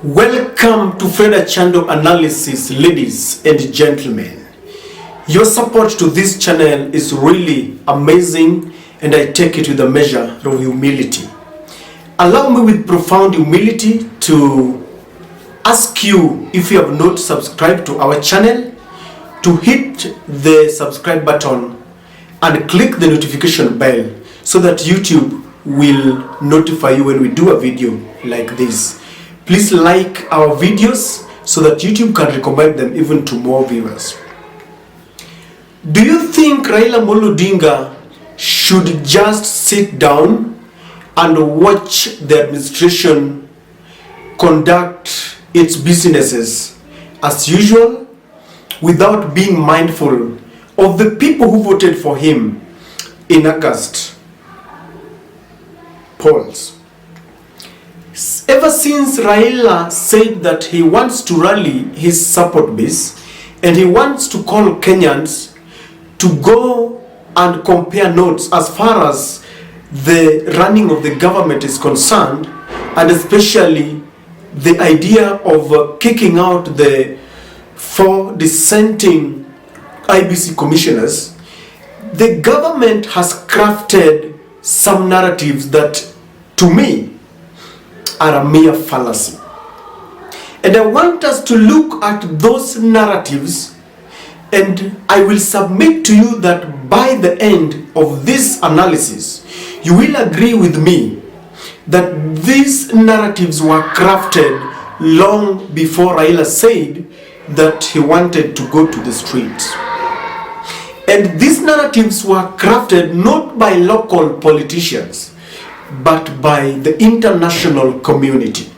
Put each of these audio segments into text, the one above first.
Welcome to Freda Channel Analysis, ladies and gentlemen. Your support to this channel is really amazing, and I take it with a measure of humility. Allow me with profound humility to ask you, if you have not subscribed to our channel, to hit the subscribe button and click the notification bell so that YouTube will notify you when we do a video like this. Please like our videos so that YouTube can recommend them even to more viewers. Do you think Raila Odinga should just sit down and watch the administration conduct its businesses as usual without being mindful of the people who voted for him in August polls? Ever since Raila said that he wants to rally his support base and he wants to call Kenyans to go and compare notes as far as the running of the government is concerned, and especially the idea of kicking out the 4 dissenting IBC commissioners, the government has crafted some narratives that, to me, are a mere fallacy. And I want us to look at those narratives, and I will submit to you that by the end of this analysis, you will agree with me that these narratives were crafted long before Raila said that he wanted to go to the streets. And these narratives were crafted not by local politicians, but by the international community.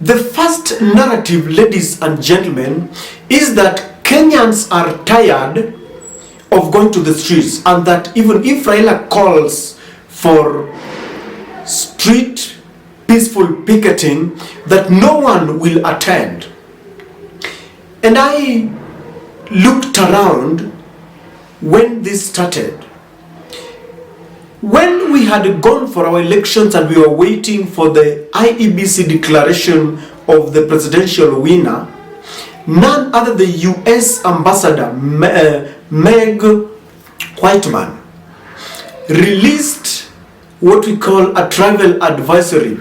The first narrative, ladies and gentlemen, is that Kenyans are tired of going to the streets, and that even if Raila calls for street peaceful picketing, that no one will attend. And I looked around when this started. When we had gone for our elections and we were waiting for the IEBC declaration of the presidential winner, none other than the US ambassador Meg Whiteman released what we call a travel advisory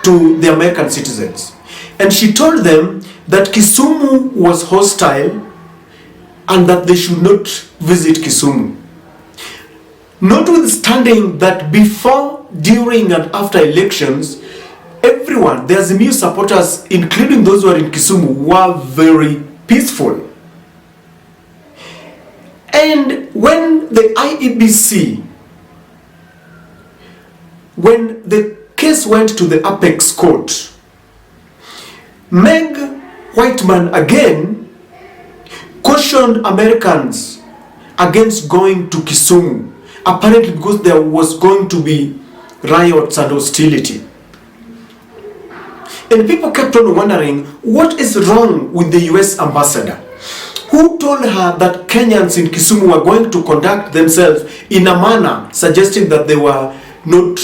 to the American citizens. And she told them that Kisumu was hostile and that they should not visit Kisumu. Notwithstanding that before, during and after elections, everyone, the Azimio supporters, including those who are in Kisumu, were very peaceful. And when the IEBC, when the case went to the Apex Court, Meg Whiteman again cautioned Americans against going to Kisumu, apparently because there was going to be riots and hostility. And people kept on wondering, what is wrong with the US ambassador, who told her that Kenyans in Kisumu were going to conduct themselves in a manner suggesting that they were not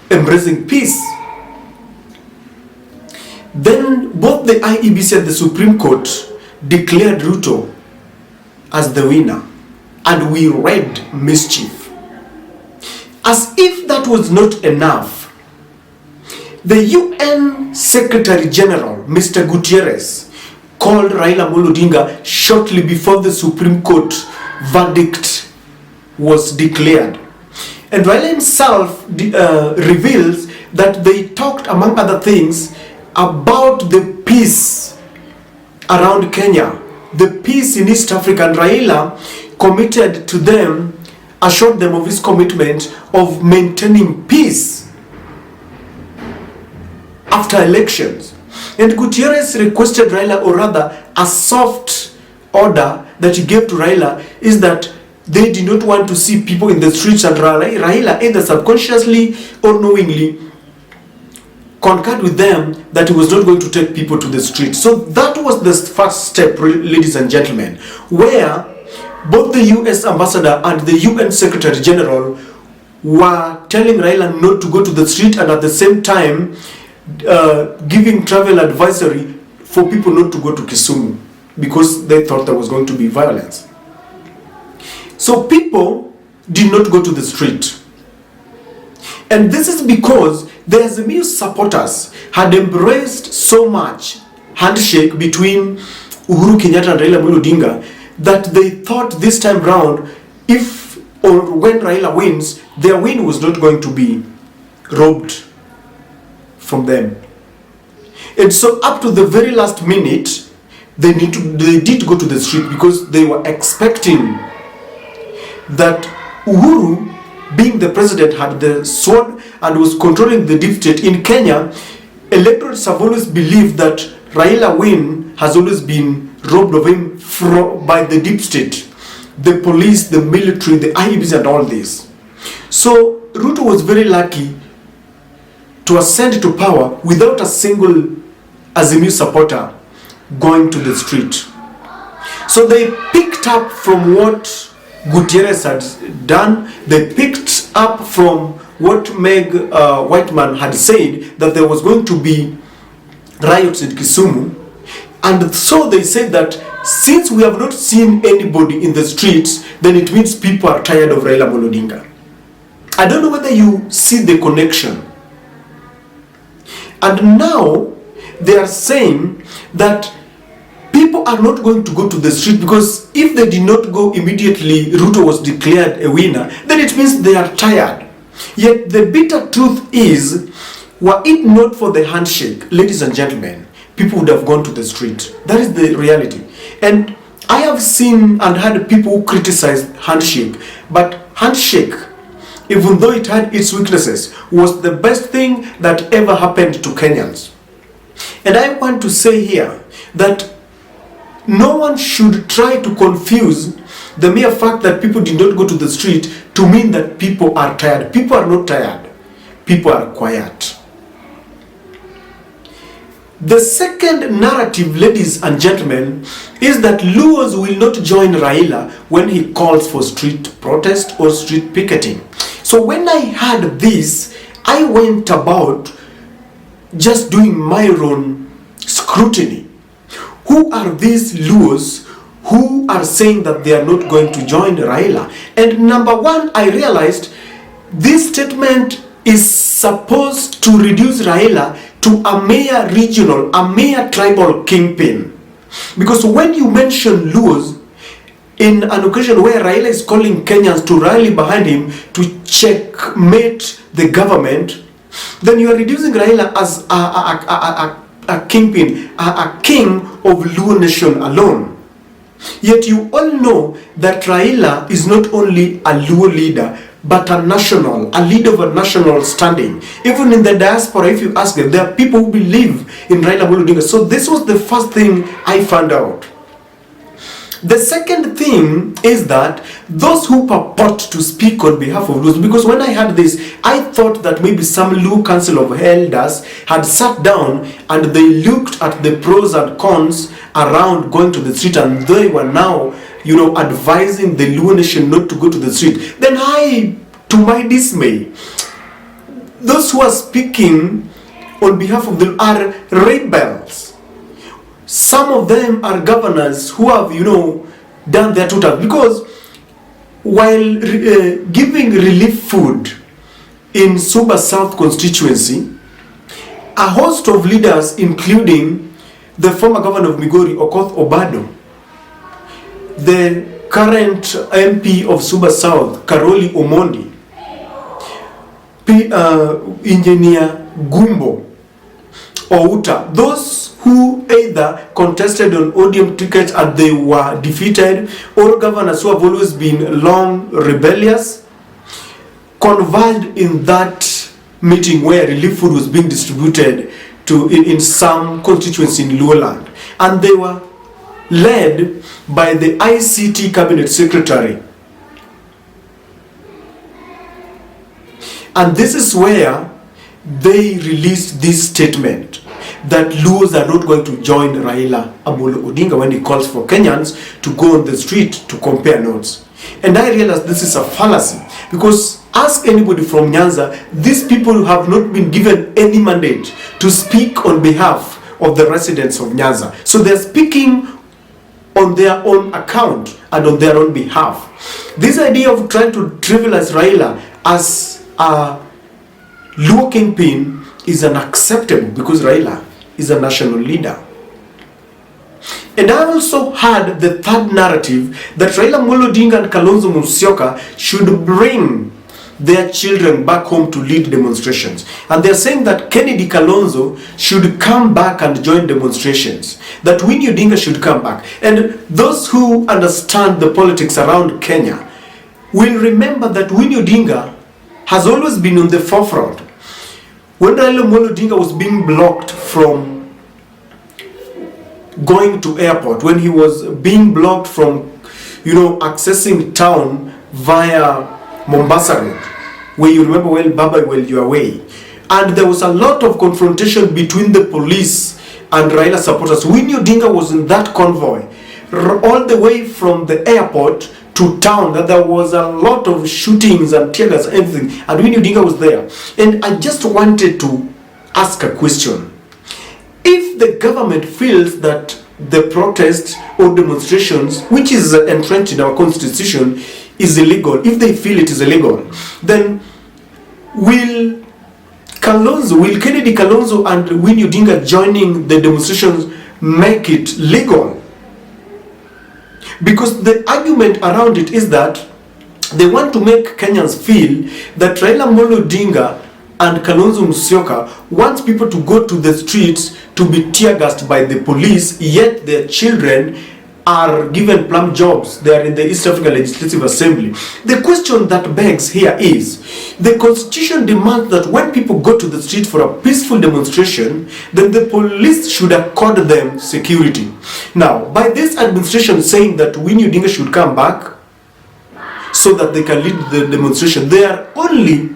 embracing peace. Then both the IEBC and the Supreme Court declared Ruto as the winner, and we read mischief. As if that was not enough, the UN Secretary General, Mr. Gutierrez, called Raila Odinga shortly before the Supreme Court verdict was declared. And Raila himself reveals that they talked, among other things, about the peace around Kenya, the peace in East Africa, and Raila committed to them, assured them of his commitment of maintaining peace after elections. And Gutierrez requested Raila, or rather a soft order that he gave to Raila, is that they did not want to see people in the streets, and Raila either subconsciously or knowingly concurred with them that he was not going to take people to the streets. So that was the first step, ladies and gentlemen, where both the US ambassador and the UN Secretary General were telling Raila not to go to the street, and at the same time giving travel advisory for people not to go to Kisumu because they thought there was going to be violence. So people did not go to the street. And this is because the Azimio supporters had embraced so much handshake between Uhuru Kenyatta and Raila Odinga that they thought this time round, if or when Raila wins, their win was not going to be robbed from them. And so up to the very last minute, they did go to the street because they were expecting that Uhuru, being the president, had the sword and was controlling the deep state. In Kenya, electorates have always believed that Raila win has always been robbed of him by the deep state, the police, the military, the IEBs and all this. So Ruto was very lucky to ascend to power without a single Azimio supporter going to the street. So they picked up from what Gutierrez had done. They picked up from what Meg Whiteman had said, that there was going to be riots in Kisumu. And so they said that since we have not seen anybody in the streets, then it means people are tired of Raila Odinga. I don't know whether you see the connection. And now they are saying that people are not going to go to the street because if they did not go immediately, Ruto was declared a winner, then it means they are tired. Yet the bitter truth is, were it not for the handshake, ladies and gentlemen, people would have gone to the street. That is the reality. And I have seen and heard people who criticize handshake, but handshake, even though it had its weaknesses, was the best thing that ever happened to Kenyans. And I want to say here that no one should try to confuse the mere fact that people did not go to the street to mean that people are tired. People are not tired. People are quiet. The second narrative, ladies and gentlemen, is that Luos will not join Raila when he calls for street protest or street picketing. So when I heard this, I went about just doing my own scrutiny. Who are these Luos who are saying that they are not going to join Raila? And number one, I realized this statement is supposed to reduce Raila to a mere regional, a mere tribal kingpin. Because when you mention Luos in an occasion where Raila is calling Kenyans to rally behind him to checkmate the government, then you are reducing Raila as a kingpin, a king of Luo nation alone. Yet you all know that Raila is not only a Luo leader, but a leader of a national standing. Even in the diaspora, if you ask them, there are people who believe in Raila Odinga. So this was the first thing I found out. The second thing is that those who purport to speak on behalf of Luos, because when I heard this, I thought that maybe some Luo Council of Elders had sat down and they looked at the pros and cons around going to the street, and they were now, advising the Luo nation not to go to the street. Then to my dismay, those who are speaking on behalf of them are rebels. Some of them are governors who have, done their tutor. Because while giving relief food in Suba South constituency, a host of leaders, including the former governor of Migori, Okoth Obado, the current MP of Suba South, Karoli Omondi, Engineer Gumbo, Outa, those who either contested on ODM tickets and they were defeated, or governors who have always been long rebellious, converged in that meeting where relief food was being distributed in some constituency in Luo land. And they were led by the ICT cabinet secretary. And this is where they released this statement that Luos are not going to join Raila Amolo Odinga when he calls for Kenyans to go on the street to compare notes. And I realized this is a fallacy, because ask anybody from Nyanza, these people have not been given any mandate to speak on behalf of the residents of Nyanza. So they're speaking on their own account and on their own behalf. This idea of trying to trivialize Raila as a Luo kingpin is unacceptable, because Raila is a national leader. And I also had the third narrative that Raila Odinga and Kalonzo Musyoka should bring their children back home to lead demonstrations. And they're saying that Kennedy Kalonzo should come back and join demonstrations, that Winnie Odinga should come back. And those who understand the politics around Kenya will remember that Winnie Odinga has always been on the forefront. When Raila Odinga was being blocked from going to airport, when he was being blocked from, accessing town via Mombasa Road, where you remember, well, Baba, well, you are away. And there was a lot of confrontation between the police and Raila supporters. Winnie Odinga was in that convoy, all the way from the airport to town, that there was a lot of shootings and tear gas and everything. And Winnie Odinga was there. And I just wanted to ask a question. If the government feels that the protest or demonstrations, which is entrenched in our constitution, is illegal, if they feel it is illegal, then will Kennedy Kalonzo and Winnie Odinga joining the demonstrations make it legal? Because the argument around it is that they want to make Kenyans feel that Raila Odinga and Kalonzo Musyoka wants people to go to the streets to be tear gassed by the police, yet their children are given plum jobs. They are in the East African Legislative Assembly. The question that begs here is, the Constitution demands that when people go to the street for a peaceful demonstration, then the police should accord them security. Now, by this administration saying that Winnie Odinga should come back so that they can lead the demonstration, they are only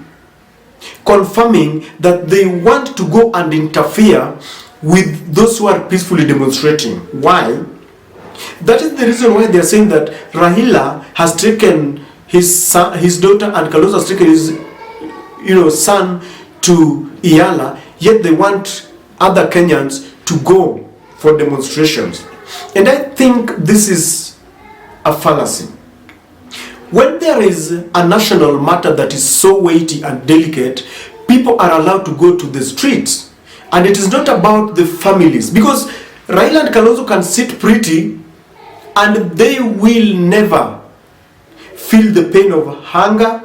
confirming that they want to go and interfere with those who are peacefully demonstrating. Why? That is the reason why they are saying that Raila has taken his son, his daughter, and Kalonzo has taken his son to Iyala, yet they want other Kenyans to go for demonstrations. And I think this is a fallacy. When there is a national matter that is so weighty and delicate, people are allowed to go to the streets. And it is not about the families. Because Raila and Kalonzo can sit pretty and they will never feel the pain of hunger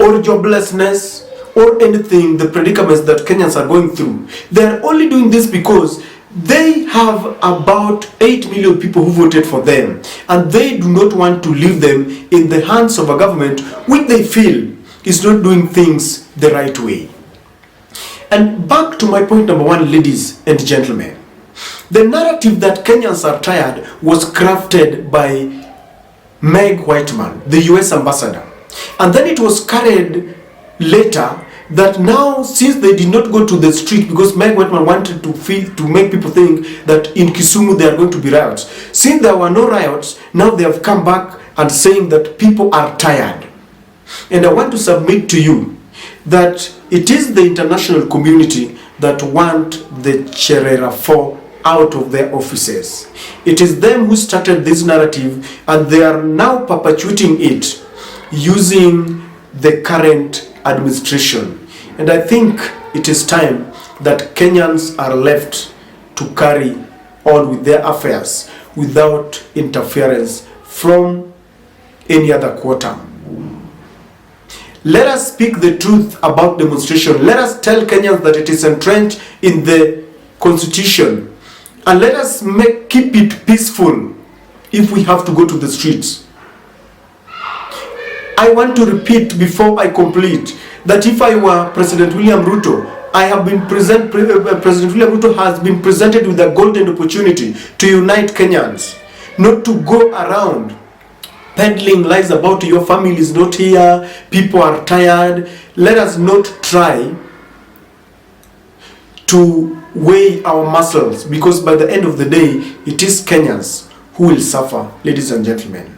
or joblessness or anything, the predicaments that Kenyans are going through. They are only doing this because they have about 8 million people who voted for them, and they do not want to leave them in the hands of a government which they feel is not doing things the right way. And back to my point number one, ladies and gentlemen. The narrative that Kenyans are tired was crafted by Meg Whitman, the US ambassador. And then it was carried later that now, since they did not go to the street because Meg Whitman wanted to make people think that in Kisumu there are going to be riots. Since there were no riots, now they have come back and saying that people are tired. And I want to submit to you that it is the international community that want the Cherera 4 out of their offices. It is them who started this narrative, and they are now perpetuating it using the current administration. And I think it is time that Kenyans are left to carry on with their affairs without interference from any other quarter. Let us speak the truth about demonstration. Let us tell Kenyans that it is entrenched in the constitution. And let us keep it peaceful if we have to go to the streets. I want to repeat before I complete that if I were President William Ruto, President William Ruto has been presented with a golden opportunity to unite Kenyans, not to go around peddling lies about your family is not here, people are tired. Let us not try to weigh our muscles, because by the end of the day, it is Kenyans who will suffer, ladies and gentlemen.